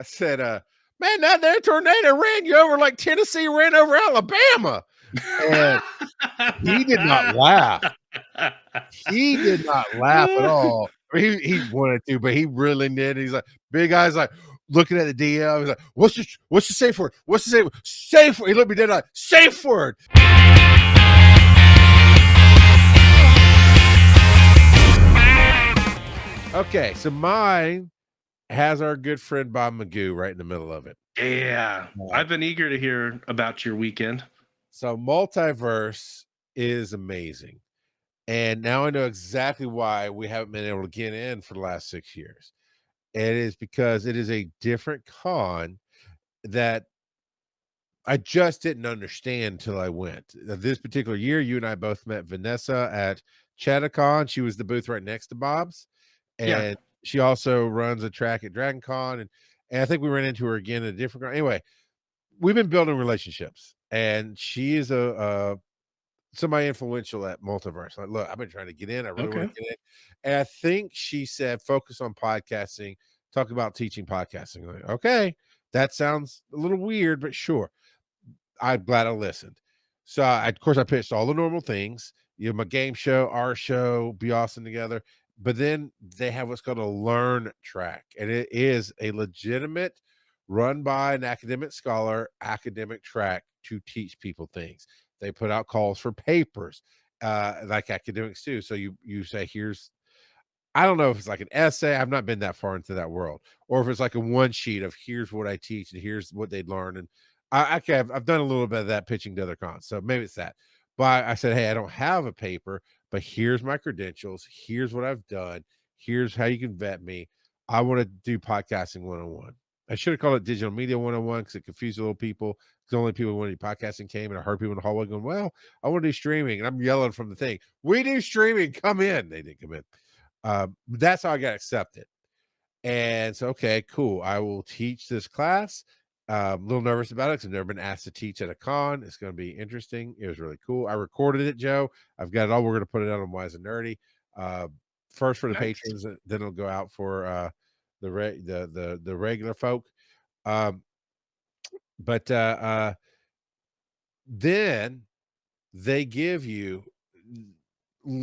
I said, man, that tornado ran you over like Tennessee ran over Alabama. And he did not laugh. He did not laugh at all. I mean, he wanted to, but he really did. He's like, big eyes, like looking at the DM. He's like, what's the safe word? What's the safe word? Safe word. He looked me dead like, safe word. Okay, so mine has our good friend Bob Magoo right in the middle of it. Yeah, I've been eager to hear about your weekend. So Multiverse is amazing. And now I know exactly why we haven't been able to get in for the last 6 years. It is because it is a different con that I just didn't understand till I went. This particular year, you and I both met Vanessa at Chattacon. She was the booth right next to Bob's. Yeah. And she also runs a track at Dragon Con. And I think we ran into her again at a different con. Anyway, we've been building relationships. And she is a somebody influential at Multiverse. Like, look, I've been trying to get in. I really want Okay. to get in. And I think she said, focus on podcasting, talk about teaching podcasting. Like, okay, that sounds a little weird, but sure. I'm glad I listened. So of course I pitched all the normal things, my game show, our show, be awesome together. But then they have what's called a learn track, and it is a legitimate run by an academic scholar academic track to teach people things. They put out calls for papers, like academics do. So you say, here's, I don't know if it's like an essay. I've not been that far into that world, or if it's like a one sheet of here's what I teach and here's what they'd learn. And I've done a little bit of that pitching to other cons, so maybe it's that. But I said, hey, I don't have a paper, but here's my credentials. Here's what I've done. Here's how you can vet me. I want to do podcasting 101. I should have called it digital media 101 because it confused a little people. Because only people who wanted to do podcasting came, and I heard people in the hallway going, well, I want to do streaming. And I'm yelling from the thing, we do streaming. Come in. They didn't come in. That's how I got accepted. And so, okay, cool. I will teach this class. A little nervous about it because I've never been asked to teach at a con. It's going to be interesting. It was really cool. I recorded it, Joe. I've got it all. We're going to put it out on Wise and Nerdy. First for the Nice. patrons, then it'll go out for the regular folk. Um, but then they give you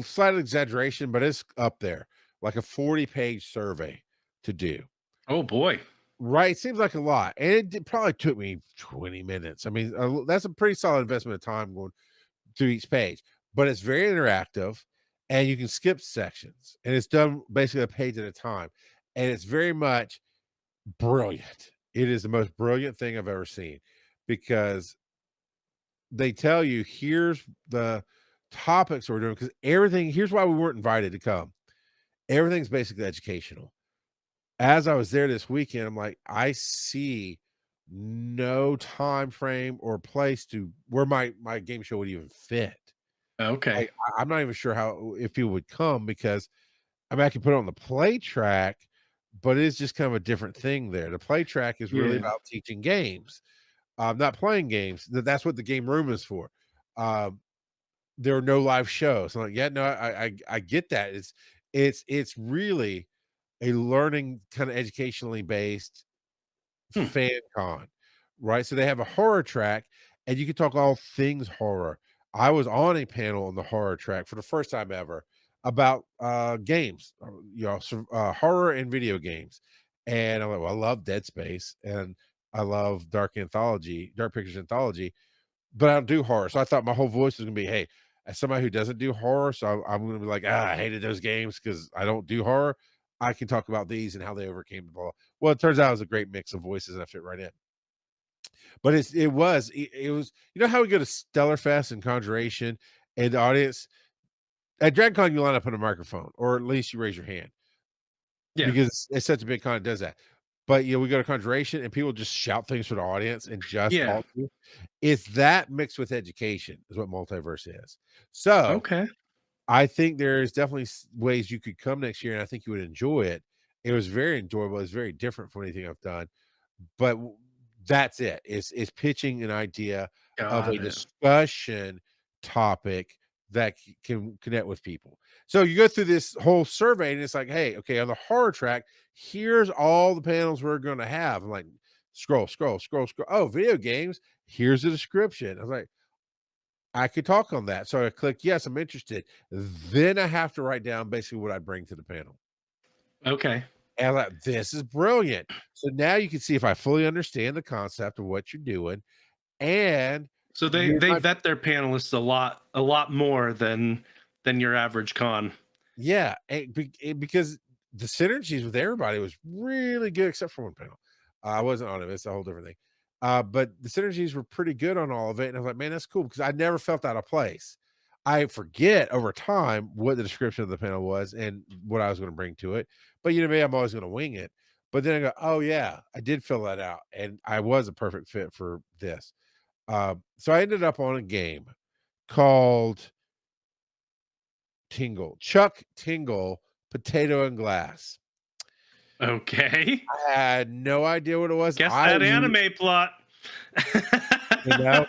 slight exaggeration, but it's up there, like a 40-page survey to do. Oh boy. Right. It seems like a lot. And it probably took me 20 minutes. I mean, that's a pretty solid investment of time going through each page, but it's very interactive and you can skip sections and it's done basically a page at a time. And it's very much brilliant. It is the most brilliant thing I've ever seen because they tell you here's the topics we're doing because everything, here's why we weren't invited to come. Everything's basically educational. As I was there this weekend, I'm like, I see no time frame or place to where my game show would even fit. Okay. Like, I'm not even sure how if people would come because I mean I can put it on the play track, but it's just kind of a different thing there. The play track is really Yeah. about teaching games, not playing games. That's what the game room is for. Um, there are no live shows. I'm like, yeah, no, I get that. It's really a learning kind of educationally based Hmm. fan con, right? So they have a horror track and you can talk all things horror. I was on a panel on the horror track for the first time ever about games, horror and video games. And I'm like, well, I love Dead Space and I love Dark Pictures Anthology, but I don't do horror. So I thought my whole voice was gonna be, hey, as somebody who doesn't do horror, so I'm gonna be like, I hated those games because I don't do horror. I can talk about these and how they overcame the ball. Well, it turns out it was a great mix of voices and I fit right in. But it was, you know how we go to Stellarfest and Conjuration and the audience at DragCon, you line up on a microphone, or at least you raise your hand Yeah. because it's such a big con, it does that. But we go to Conjuration and people just shout things for the audience and just Yeah. talk to you. It's that mixed with education is what Multiverse is. So Okay. I think there's definitely ways you could come next year, and I think you would enjoy it. It was very enjoyable. It's very different from anything I've done, but that's it. It's pitching an idea of Got a it. discussion topic that can connect with people. So you go through this whole survey and it's like, hey, okay, on the horror track, here's all the panels we're going to have. I'm like, scroll, scroll, scroll, scroll. Oh, video games. Here's the description. I was like, I could talk on that. So I click, yes, I'm interested. Then I have to write down basically what I bring to the panel. Okay. And I'm like, this is brilliant. So now you can see if I fully understand the concept of what you're doing. And So they vet their panelists a lot more than your average con. yeah, because the synergies with everybody was really good, except for one panel. I wasn't on it. It's a whole different thing. But the synergies were pretty good on all of it. And I was like, man, that's cool because I never felt out of place. I forget over time what the description of the panel was and what I was going to bring to it. But you know, maybe I'm always going to wing it. But then I go, oh yeah, I did fill that out, and I was a perfect fit for this. So I ended up on a game called Chuck Tingle, Potato and Glass. Okay. I had no idea what it was. Guess that anime plot. You know,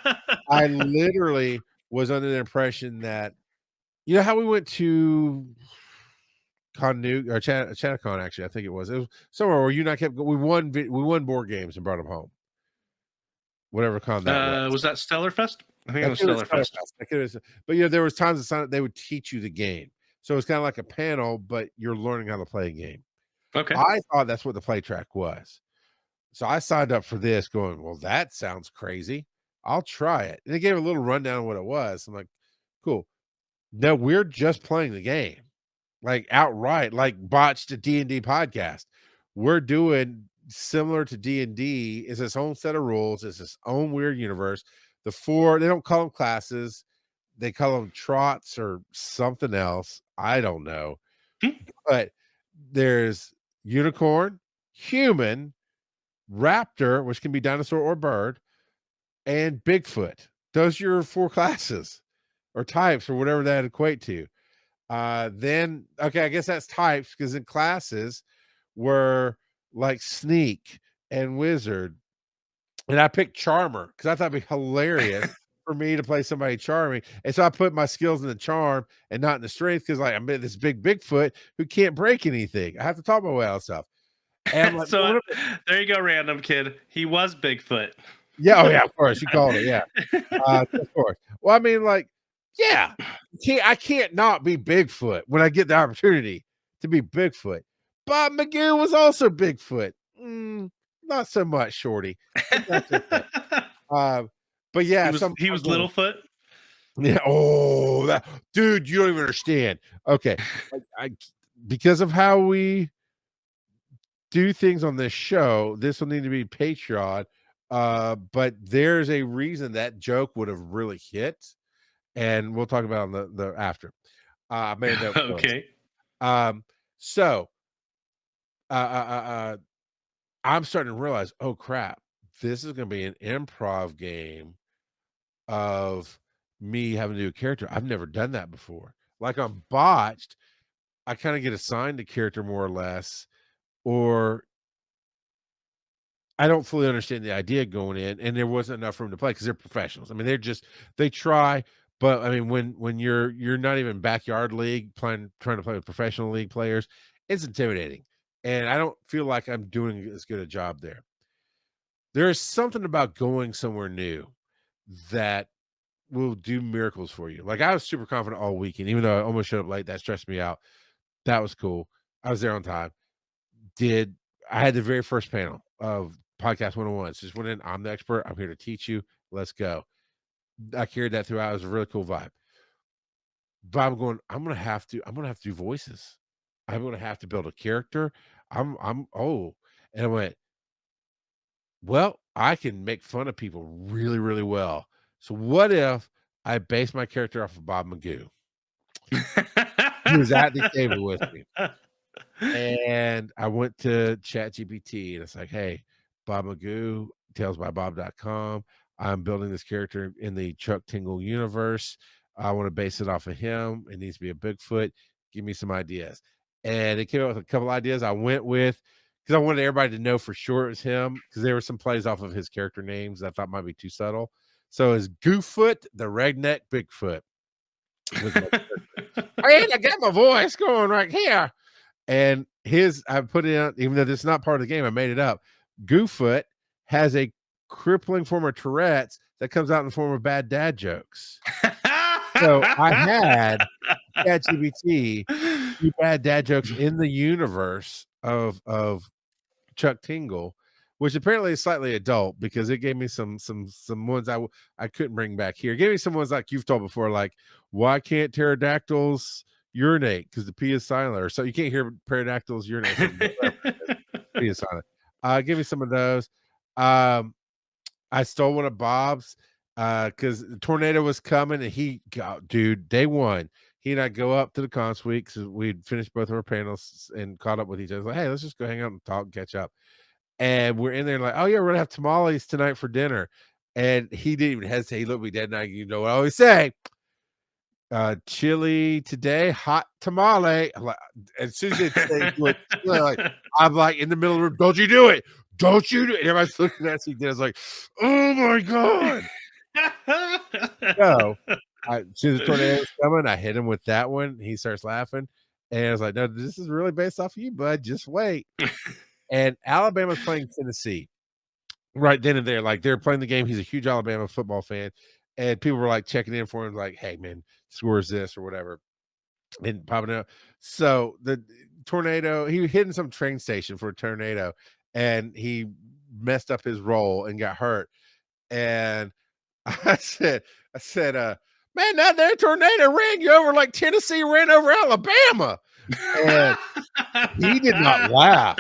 I literally was under the impression that, you know how we went to Chattanooga or Chattacon, actually, I think it was somewhere where you and I kept we won board games and brought them home. Whatever con that was. Was that Stellarfest? I think it was Stellarfest. But you know, there was times they would teach you the game. So it's kind of like a panel, but you're learning how to play a game. Okay. I thought that's what the play track was. So I signed up for this going, well, that sounds crazy. I'll try it. And they gave a little rundown of what it was. I'm like, cool. No, we're just playing the game. Like outright, like botched a D&D podcast. We're doing similar to D&D. It's its own set of rules. It's its own weird universe. They don't call them classes. They call them trots or something else. I don't know. But there's unicorn, human, raptor, which can be dinosaur or bird, and Bigfoot. Those are your 4 classes or types or whatever that equate to. Then okay, I guess that's types because in classes were like sneak and wizard, and I picked charmer because I thought it'd be hilarious for me to play somebody charming, and so I put my skills in the charm and not in the strength because like I'm this big Bigfoot who can't break anything. I have to talk my way out of stuff. And I'm like, so there you go, random kid. He was Bigfoot. Yeah, oh yeah, of course you called it. Yeah, of course. Well, I mean, like, yeah, I can't not be Bigfoot when I get the opportunity to be Bigfoot. Bob McGee was also Bigfoot. Not so much, Shorty. But, okay. But yeah, he was Littlefoot. Yeah. Oh, that dude, you don't even understand. Okay, because of how we do things on this show, this will need to be Patreon. But there's a reason that joke would have really hit, and we'll talk about on the after. I made that okay. So I'm starting to realize, oh crap, this is gonna be an improv game of me having to do a character. I've never done that before. Like on Botched, I kind of get assigned a character more or less, or I don't fully understand the idea going in, and there wasn't enough room to play because they're professionals. I mean, they try, but I mean, when you're not even backyard league trying to play with professional league players, it's intimidating, and I don't feel like I'm doing as good a job there. There is something about going somewhere new that will do miracles for you. Like I was super confident all weekend, even though I almost showed up late. That stressed me out. That was cool. I was there on time. I had the very first panel of Podcast 101. So just went in. I'm the expert. I'm here to teach you. Let's go. I carried that throughout. It was a really cool vibe. But I'm gonna have to do voices. I'm gonna have to build a character. And I went, well, I can make fun of people really, really well. So what if I base my character off of Bob Magoo? He was at the table with me. And I went to ChatGPT and it's like, hey, Bob Magoo, talesbybob.com. I'm building this character in the Chuck Tingle universe. I want to base it off of him. It needs to be a Bigfoot. Give me some ideas. And it came up with a couple ideas I went with because I wanted everybody to know for sure it was him because there were some plays off of his character names I thought might be too subtle. So it's Goofoot, the redneck Bigfoot. with my and I got my voice going right here. And I put it out, even though this is not part of the game, I made it up. Goofoot has a crippling form of Tourette's that comes out in the form of bad dad jokes. So I had ChatGPT do bad dad jokes in the universe of Chuck Tingle, which apparently is slightly adult because it gave me some ones I couldn't bring back here. It gave me some ones like you've told before, like why can't pterodactyls urinate because the P is silent, or so you can't hear pterodactyls urinate. P is silent. Give me some of those. I stole one of Bob's because the tornado was coming, and dude, day one, he and I go up to the con suite because we'd finished both of our panels and caught up with each other. Like, hey, let's just go hang out and talk and catch up. And we're in there like, oh yeah, we're gonna have tamales tonight for dinner. And he didn't even hesitate. He looked me dead in the eye. You know what I always say? Chili today, hot tamale. I'm like, as soon as they say like, I'm like in the middle of the room, don't you do it. Don't you do it. And everybody's looking at us. He did. I was like, oh my God. So as soon as the tornado was coming, I hit him with that one. He starts laughing. And I was like, no, this is really based off of you, bud. Just wait. And Alabama's playing Tennessee right then and there. Like they're playing the game. He's a huge Alabama football fan. And people were like checking in for him, like, hey, man, scores this or whatever. And popping up. So the tornado, he hit in some train station for a tornado and he messed up his roll and got hurt. And I said, man, that tornado ran you over like Tennessee ran over Alabama. And he did not laugh.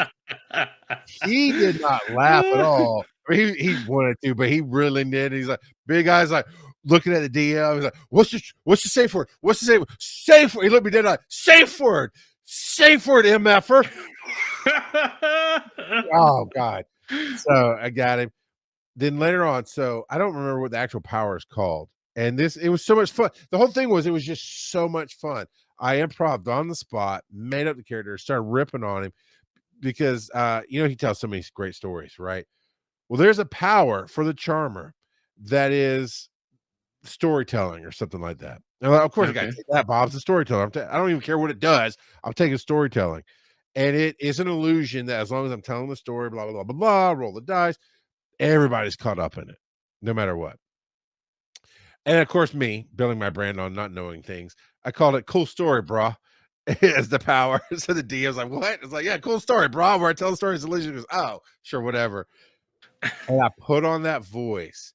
He did not laugh at all. I mean, he wanted to, but he really did. He's like, big guy's like looking at the DM. He's like, what's the safe word? What's the safe word? Safe word. He looked me dead like, safe word, MFer. Oh God. So I got him. Then later on, so I don't remember what the actual power is called. And it was so much fun. The whole thing was, it was just so much fun. I improv'd on the spot, made up the character, started ripping on him because he tells so many great stories, right? Well, there's a power for the charmer that is storytelling or something like that. And of course, okay. I got to take that. Bob's a storyteller. I don't even care what it does. I'm taking storytelling, and it is an illusion that as long as I'm telling the story, blah blah blah blah blah, roll the dice, everybody's caught up in it, no matter what. And of course, me building my brand on not knowing things, I called it "cool story, brah." As the power. So the DM was like, what? It's like, yeah, cool story, bro. Where I tell the story as illusion. He goes, oh, sure, whatever. And I put on that voice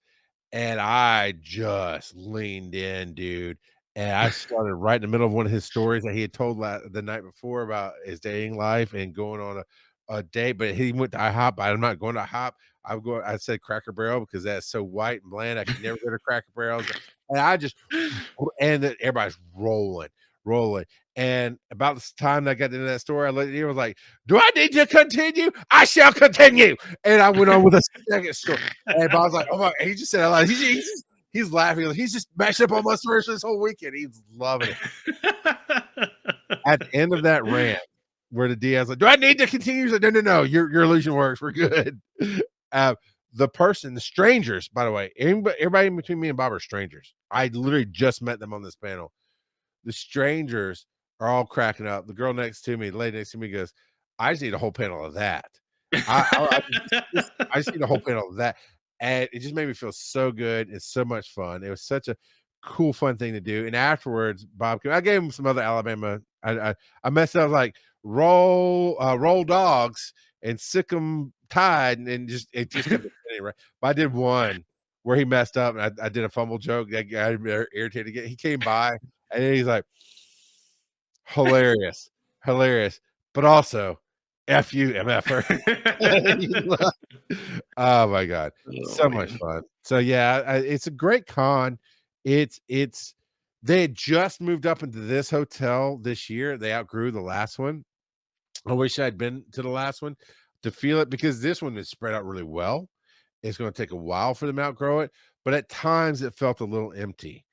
and I just leaned in, dude. And I started right in the middle of one of his stories that he had told the night before about his dating life and going on a date. But he went to IHOP. I'm not going to IHOP. I said Cracker Barrel because that's so white and bland. I could never go to Cracker Barrel. And I just, and then everybody's rolling. And about the time I got into that story, I looked at you, was like, do I need to continue? I shall continue. And I went on with a second story. And I was like, oh my, he just said out loud, he's laughing. He's just mashing up all my stories this whole weekend. He's loving it. At the end of that rant, where the DA's like, do I need to continue? He's like, no, your illusion works. We're good. The strangers, by the way, everybody in between me and Bob are strangers. I literally just met them on this panel. The strangers are all cracking up. The girl next to me, the lady next to me goes, I just need a whole panel of that. I just need a whole panel of that. And it just made me feel so good. It's so much fun. It was such a cool, fun thing to do. And afterwards, I gave him some other Alabama. I messed up like roll dogs and sick 'em tied. And it just kept right. But I did one where he messed up and I did a fumble joke. That guy irritated again. He came by. And then he's like, hilarious, but also F you, MFer. Oh my God. So much fun. So yeah, it's a great con. They had just moved up into this hotel this year. They outgrew the last one. I wish I'd been to the last one to feel it because this one is spread out really well. It's going to take a while for them to outgrow it, but at times it felt a little empty.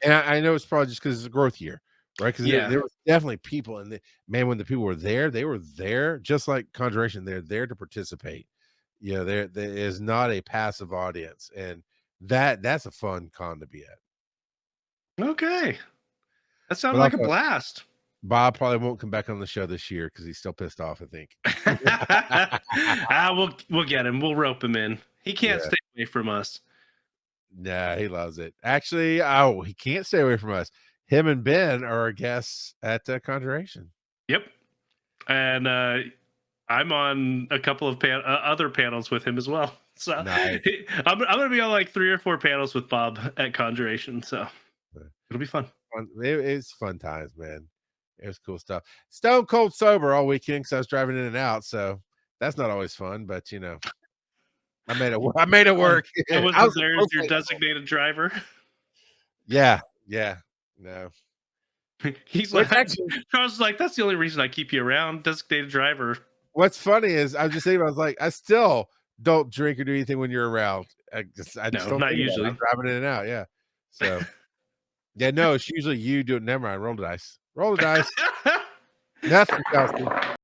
And I know it's probably just because it's a growth year, right? Because there was definitely people, and when the people were there, they were there just like Conjuration. They're there to participate. There is not a passive audience, and that's a fun con to be at. Okay. That sounded But like a also, blast. Bob probably won't come back on the show this year because he's still pissed off, I think. We'll get him. We'll rope him in. He can't Yeah. stay away from us. Nah, he loves it. Actually, oh, he can't stay away from us. Him and Ben are our guests at Conjuration. Yep. And I'm on a couple of other panels with him as well. So Nice. I'm going to be on like 3 or 4 panels with Bob at Conjuration. So it'll be fun. It's fun times, man. It was cool stuff. Stone cold sober all weekend because I was driving in and out. So that's not always fun, but you know, I made it. I made it work. I I wasn't was there as your okay. designated driver. Yeah, yeah, no. He's Which like, actually, Charles is like, that's the only reason I keep you around, designated driver. what's funny is I was just thinking, I was like, I still don't drink or do anything when you're around. I just No, don't not think about it. usually. I'm driving in and out. Yeah. So yeah, no, it's usually you do it. Never mind. Roll the dice. Roll the dice. Nothing, Kelsey.